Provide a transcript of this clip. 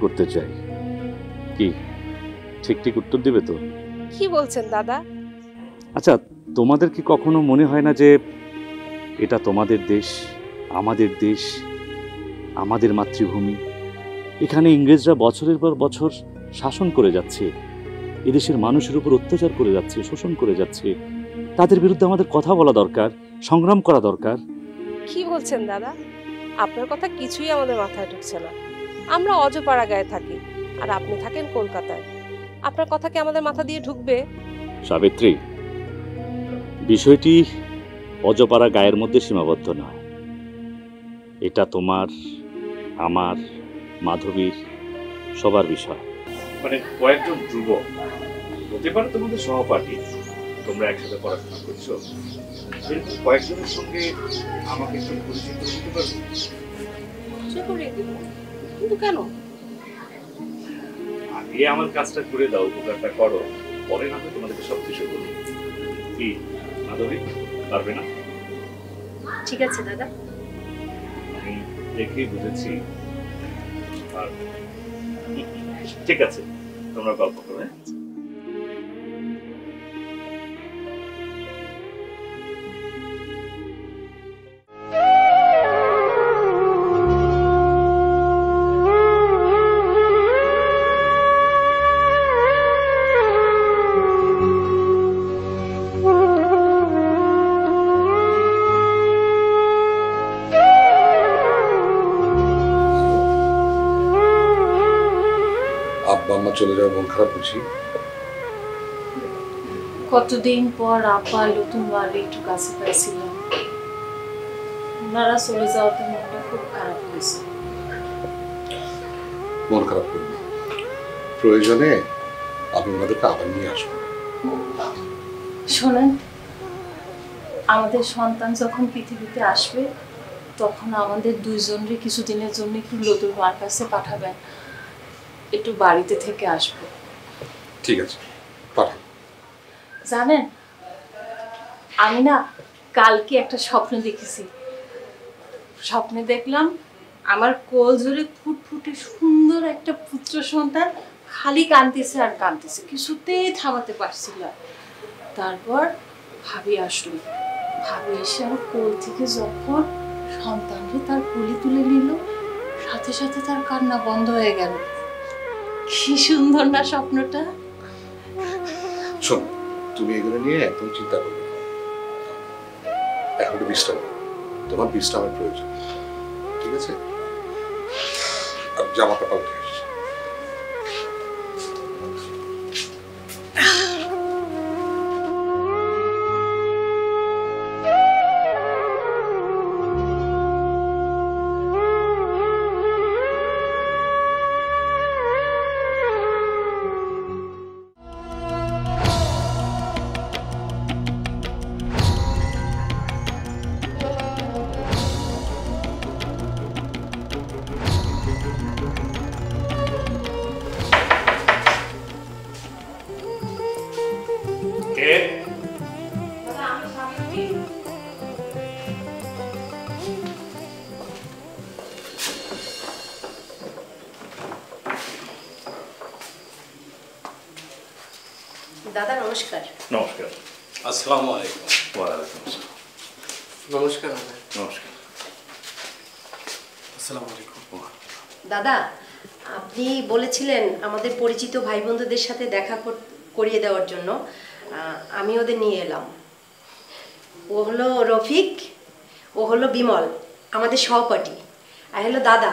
করতে চাই। কি ঠিক ঠিক উত্তর দিবে তো? কি বলছেন দাদা? আচ্ছা, তোমাদের কি কখনো মনে হয় না যে এটা তোমাদের দেশ, আমাদের দেশ, আমাদের মাতৃভূমি? এখানে ইংরেজরা বছরের পর বছর শাসন করে যাচ্ছে, এদেশের মানুষের উপর অত্যাচার করে যাচ্ছে, শোষণ করে যাচ্ছে। তাদের বিরুদ্ধে আমাদের কথা বলা দরকার, সংগ্রাম করা দরকার। কি বলছেন দাদা? আপনার কথা কিছুই আমাদের মাথায় ঢুকছে না। আমরা অজপাড়া গায়ে থাকি, আর আপনি থাকেন কলকাতায়। আপনার কথা কি আমাদের মাথা দিয়ে ঢুকবে? সাবিত্রী, বিষয়টি অজপাড়া গায়ের মধ্যে সীমাবদ্ধ নয়। এটা তোমার, আমার, মাধবীর, সবার বিষয়। মানে কয়েকজন যুবক হতে পারে তোমাদের সহপাঠী, তোমরা একসাথে পড়াশোনা করছো, এরকম কয়েকজনের সঙ্গে আমাকে একটু পরিচিত করতে পারবে? কিন্তু কেন? আগে আমার কাজটা করে দাও, উপকারটা করো, পরে না হয় তোমাদেরকে সব কিছু বলবো। কি মাধবী, পারবে না? ঠিক আছে দাদা। আমি দেখেই বুঝেছি। আর ঠিক আছে, তোমরা গল্প করো। আব্বা আম্মা চলে যাওয়ার মন খারাপ বুঝি? কতদিন পর আপা নতুন বাড়ি একটু কাছে পাইছিলাম, ওনারা চলে যাওয়াতে মনটা খুব খারাপ হয়েছে। মন খারাপ করবো, প্রয়োজনে আমি ওনাদেরকে আবার নিয়ে আসবো। শোনেন, আমাদের সন্তান যখন পৃথিবীতে আসবে তখন আমাদের দুইজনের কিছুদিনের জন্য একটু লতুর মার কাছে পাঠাবেন, একটু বাড়িতে থেকে আসবো। ঠিক আছে, পাঠান। জানেন, আমি না কালকে একটা স্বপ্ন দেখেছি। স্বপ্নে দেখলাম আমার কোল জুড়ে ফুটফুটে সুন্দর একটা পুত্র সন্তান খালি কাঁদতেছে আর কাঁদতেছে, কিছুতেই থামাতে পারছিল না। তারপর ভাবি আসলো, ভাবি এসে আমার কোল থেকে যখন সন্তানকে তার কোলে তুলে নিল, সাথে সাথে তার কান্না বন্ধ হয়ে গেল। কি সুন্দর না স্বপ্নটা? শোনো, তুমি এগুলো নিয়ে একদম চিন্তা করবে না। এখন একটু বিশ্রাম নাও। তোমার বিশ্রামের প্রয়োজন, ঠিক আছে? আর জামাটা পাল্টে আসছে। দাদা নমস্কার। নমস্কার। আসসালামু আলাইকুম। ওয়ালাইকুম আসসালাম। নমস্কার। নমস্কার। আসসালামু আলাইকুম। দাদা, আপনি বলেছিলেন আমাদের পরিচিত ভাই বন্ধুদের সাথে দেখা করিয়ে দেওয়ার জন্য। আমি ওদের নিয়ে এলাম। ও হলো রফিক, ও হলো বিমল, আমাদের সহপাঠী, আর হলো দাদা